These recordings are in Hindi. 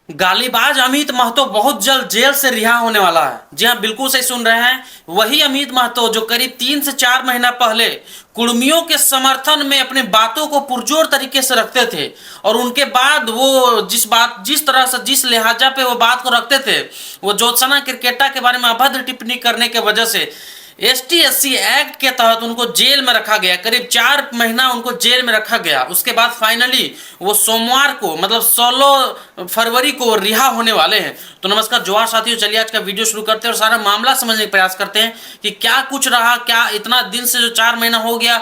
गालीबाज अमित महतो बहुत जल्द जेल से रिहा होने वाला है। जी हाँ, बिल्कुल सही सुन रहे हैं। वही अमित महतो जो करीब 3 से 4 महीना पहले कुर्मियों के समर्थन में अपने बातों को पुरजोर तरीके से रखते थे, और उनके बाद वो जिस तरह से जिस लिहाजा पे वो बात को रखते थे, वो ज्योत्सना क्रिकेटा के बारे में अभद्र टिप्पणी करने के वजह से ST/SC एक्ट के तहत उनको जेल में रखा गया। करीब 4 महीना उनको जेल में रखा गया। उसके बाद फाइनली वो सोमवार को मतलब 16 फरवरी को रिहा होने वाले हैं। तो नमस्कार जोहार साथियों, चलिए आज का वीडियो शुरू करते हैं और सारा मामला समझने का प्रयास करते हैं कि क्या कुछ रहा, क्या इतना दिन से जो 4 महीना हो गया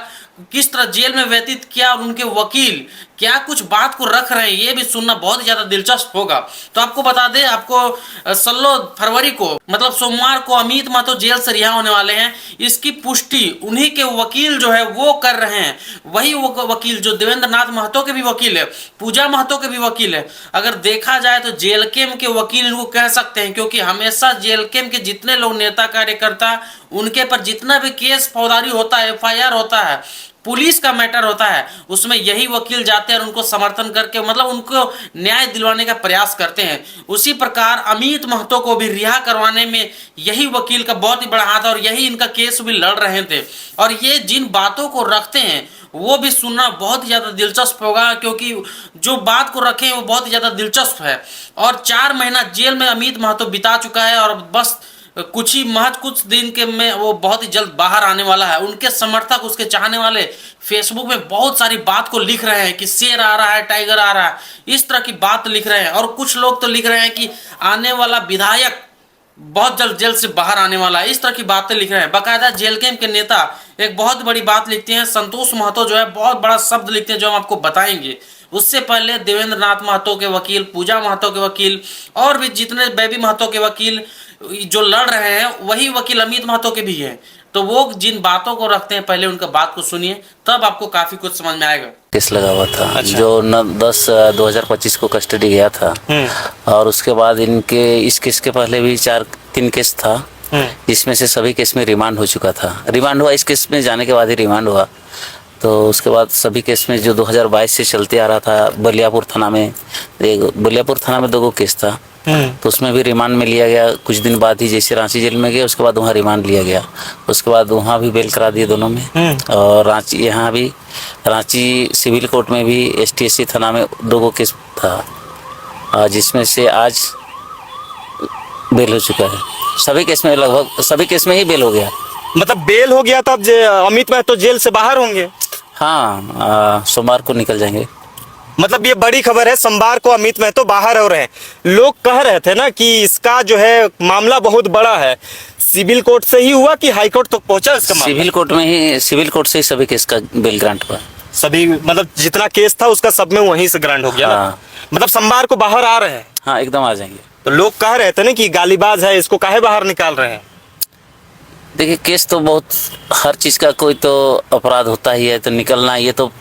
किस तरह जेल में व्यतीत किया, और उनके वकील क्या कुछ बात को रख रहे हैं, ये भी सुनना बहुत ही ज्यादा दिलचस्प होगा। तो आपको बता दें, आपको 16 फरवरी को मतलब सोमवार को अमित महतो जेल से रिहा होने वाले हैं। इसकी पुष्टि उन्हीं के वकील जो है वो कर रहे हैं। वही वो वकील जो देवेंद्र नाथ महतो के भी वकील है, पूजा महतो के भी वकील है। अगर देखा जाए तो जेल केम के वकील इनको कह सकते हैं, क्योंकि हमेशा जेल केम के जितने लोग नेता कार्यकर्ता, उनके पर जितना भी केस फौजदारी होता है, FIR होता है, पुलिस का मैटर होता है, उसमें यही वकील जाते हैं और उनको समर्थन करके मतलब उनको न्याय दिलवाने का प्रयास करते हैं। उसी प्रकार अमित महतो को भी रिहा करवाने में यही वकील का बहुत ही बड़ा हाथ है, और यही इनका केस भी लड़ रहे थे। और ये जिन बातों को रखते हैं वो भी सुनना बहुत ही ज़्यादा दिलचस्प होगा, क्योंकि जो बात को रखे हैं वो बहुत ही ज़्यादा दिलचस्प है। और 4 महीना जेल में अमित महतो बिता चुका है, और बस कुछ दिन के में वो बहुत ही जल्द बाहर आने वाला है। उनके समर्थक, उसके चाहने वाले फेसबुक में बहुत सारी बात को लिख रहे हैं कि शेर आ रहा है, टाइगर आ रहा है, इस तरह की बात लिख रहे हैं। और कुछ लोग तो लिख रहे हैं कि आने वाला विधायक बहुत जल्द जेल से बाहर आने वाला है, इस तरह की बातें लिख रहे हैं। बाकायदा जेल कैंप के नेता एक बहुत बड़ी बात लिखते हैं, संतोष महतो जो है बहुत बड़ा शब्द लिखते हैं जो हम आपको बताएंगे। उससे पहले देवेंद्र नाथ महतो के वकील, पूजा महतो के वकील, और भी जितने बेबी महतो के वकील जो लड़ रहे हैं, वही वकील अमित महतो के भी हैं। तो वो जिन बातों को रखते हैं, पहले उनका बात को सुनिए, तब आपको काफी कुछ समझ में आएगा। केस लगा हुआ था। अच्छा। जो 10/2025 को कस्टडी गया था, और उसके बाद इनके इस केस के पहले भी 3 केस था, जिसमें से सभी केस में रिमांड हो चुका था। रिमांड हुआ, इस केस में जाने के बाद ही रिमांड हुआ। तो उसके बाद सभी केस में जो 2022 से चलते आ रहा था, बलियापुर थाना में 2 केस था, तो उसमें भी रिमांड में लिया गया। कुछ दिन बाद ही जैसे रांची जेल में गए, उसके बाद वहाँ रिमांड लिया गया। उसके बाद वहाँ भी बेल करा दिए दोनों में। और रांची, यहाँ भी रांची सिविल कोर्ट में भी ST/SC थाना में 2 केस था, जिसमें से आज बेल हो चुका है। सभी केस में, लगभग सभी केस में ही बेल हो गया। मतलब बेल हो गया, तब अमित महतो जेल से बाहर होंगे। हाँ, सोमवार को निकल जाएंगे। मतलब ये बड़ी खबर है, सोमवार को अमित महतो बाहर हो रहे हैं। लोग कह रहे थे ना कि इसका जो है मामला बहुत बड़ा है, सिविल कोर्ट से ही हुआ कि हाई कोर्ट तक पहुंचा इसका मामला? सिविल कोर्ट से ही सभी केस का बेल ग्रांट हुआ। सभी मतलब जितना केस था उसका सब में वहीं से ग्रांट हो गया। हाँ। मतलब सोमवार को बाहर आ रहे हैं। हाँ, एकदम आ जाएंगे। तो लोग कह रहे थे ना कि गालीबाज है, इसको काहे बाहर निकाल रहे हैं? देखिए, केस तो बहुत, हर चीज़ का कोई तो अपराध होता ही है, तो निकलना ये तो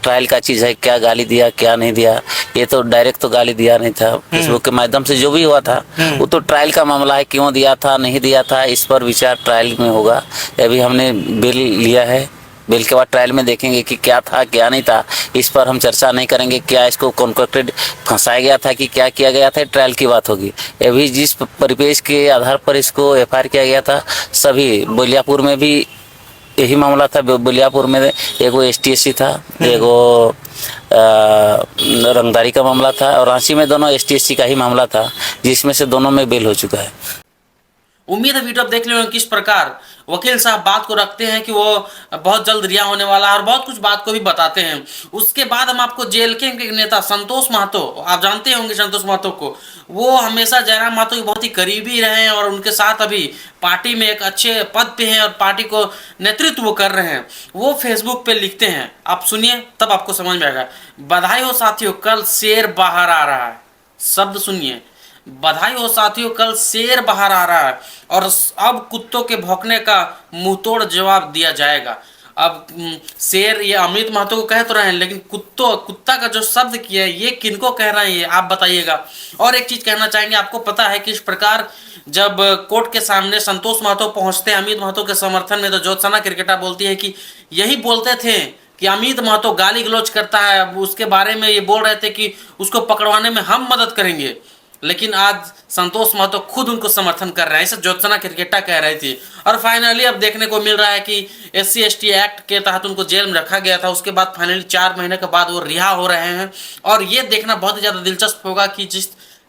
ट्रायल का चीज़ है। क्या गाली दिया, क्या नहीं दिया, ये तो डायरेक्ट तो गाली दिया नहीं था। फेसबुक के माध्यम से जो भी हुआ था वो तो ट्रायल का मामला है। क्यों दिया था, नहीं दिया था, इस पर विचार ट्रायल में होगा। अभी हमने बेल लिया है, बेल के बाद ट्रायल में देखेंगे कि क्या था, क्या नहीं था। इस पर हम चर्चा नहीं करेंगे। क्या इसको कॉन्ट्रैक्टेड फंसाया गया था कि क्या किया गया था, ट्रायल की बात होगी। अभी जिस परिपेश के आधार पर इसको FIR किया गया था, सभी बलियापुर में भी यही मामला था। बलियापुर में एगो ST/SC था, एगो रंगदारी का मामला था, और रांची में दोनों ST/SC का ही मामला था, जिसमें से दोनों में बेल हो चुका है। उम्मीद है वीडियो आप देख ले किस प्रकार वकील साहब बात को रखते हैं कि वो बहुत जल्द रिहा होने वाला है, और बहुत कुछ बात को भी बताते हैं। उसके बाद हम आपको जेल के नेता संतोष महतो, आप जानते होंगे संतोष महतो को, वो हमेशा जयराम महतो के बहुत ही करीबी रहे हैं, और उनके साथ अभी पार्टी में एक अच्छे पद पे हैं और पार्टी को नेतृत्व कर रहे हैं। वो फेसबुक पे लिखते हैं, आप सुनिए तब आपको समझ में आएगा। बधाई हो साथियों, कल शेर बाहर आ रहा है। शब्द सुनिए, बधाई हो साथियों, कल शेर बाहर आ रहा है, और अब कुत्तों के भौंकने का मुंहतोड़ जवाब दिया जाएगा। अब शेर ये अमित महतो को कह तो रहे हैं, लेकिन कुत्ता का जो शब्द किया है ये किनको कह रहे हैं, ये आप बताइएगा। और एक चीज कहना चाहेंगे, आपको पता है कि इस प्रकार जब कोर्ट के सामने संतोष महतो पहुंचते हैं अमित महतो के समर्थन में, तो ज्योत्सना क्रिकेटा बोलती है कि यही बोलते थे कि अमित महतो गाली गलौज करता है, उसके बारे में ये बोल रहे थे कि उसको पकड़वाने में हम मदद करेंगे, लेकिन आज संतोष महतो खुद उनको समर्थन कर रहे हैं। इसे ज्योत्सना क्रिकेटा कह रही थी। और फाइनली अब देखने को मिल रहा है कि SC/ST एक्ट के तहत उनको जेल में रखा गया था, उसके बाद फाइनली 4 महीने के बाद वो रिहा हो रहे हैं। और ये देखना बहुत ही ज़्यादा दिलचस्प होगा कि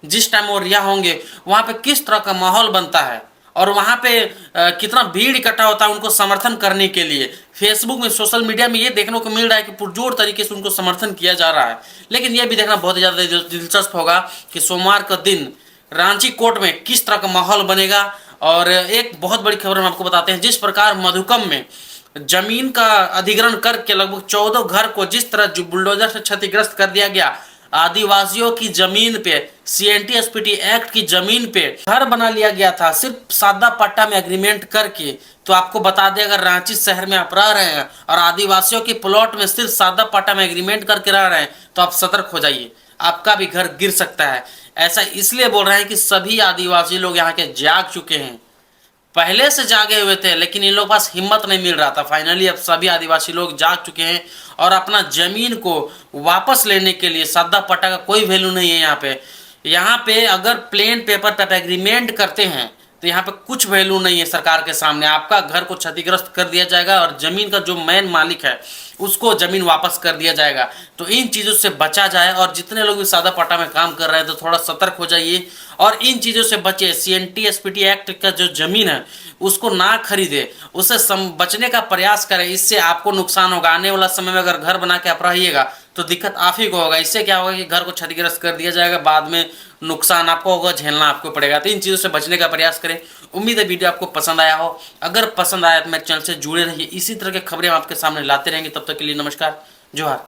जिस टाइम वो रिहा होंगे वहाँ पे किस तरह का माहौल बनता है और वहाँ पे कितना भीड़ इकट्ठा होता है उनको समर्थन करने के लिए। फेसबुक में, सोशल मीडिया में ये देखने को मिल रहा है कि पुरजोर तरीके से उनको समर्थन किया जा रहा है। लेकिन ये भी देखना बहुत ही ज़्यादा दिलचस्प होगा कि सोमवार का दिन रांची कोर्ट में किस तरह का माहौल बनेगा। और एक बहुत बड़ी खबर हम आपको बताते हैं, जिस प्रकार मधुकम में जमीन का अधिग्रहण करके लगभग 14 घर को जिस तरह बुलडोजर से क्षतिग्रस्त कर दिया गया, आदिवासियों की जमीन पे CNT/SPT एक्ट की जमीन पे घर बना लिया गया था सिर्फ सादा पट्टा में एग्रीमेंट करके। तो आपको बता दें, अगर रांची शहर में आप रह रहे हैं और आदिवासियों की प्लॉट में सिर्फ सादा पट्टा में एग्रीमेंट करके रह रहे हैं तो आप सतर्क हो जाइए, आपका भी घर गिर सकता है। ऐसा इसलिए बोल रहे हैं कि सभी आदिवासी लोग यहाँ के जाग चुके हैं, पहले से जागे हुए थे, लेकिन इन लोगों के पास हिम्मत नहीं मिल रहा था। फाइनली अब सभी आदिवासी लोग जाग चुके हैं और अपना जमीन को वापस लेने के लिए, सादा पट्टा का कोई वैल्यू नहीं है यहाँ पे अगर प्लेन पेपर पे एग्रीमेंट करते हैं तो यहाँ पे कुछ वैल्यू नहीं है सरकार के सामने। आपका घर को क्षतिग्रस्त कर दिया जाएगा और जमीन का जो मेन मालिक है उसको जमीन वापस कर दिया जाएगा। तो इन चीज़ों से बचा जाए और जितने लोग भी सादा पट्टा में काम कर रहे हैं तो थोड़ा सतर्क हो जाइए और इन चीज़ों से बचे। CNT/SPT एक्ट का जो जमीन है उसको ना खरीदे, उससे बचने का प्रयास करें, इससे आपको नुकसान होगा। आने वाला समय में अगर घर बना के आप रहिएगा तो दिक्कत आप ही को होगा। इससे क्या होगा कि घर को क्षतिग्रस्त कर दिया जाएगा, बाद में नुकसान आपको होगा, झेलना आपको पड़ेगा। तो इन चीज़ों से बचने का प्रयास करें। उम्मीद है वीडियो आपको पसंद आया हो। अगर पसंद आया तो मेरे चैनल से जुड़े रहिए, इसी तरह के खबरें हम आपके सामने लाते रहेंगे। तब तक के लिए नमस्कार, जोहार।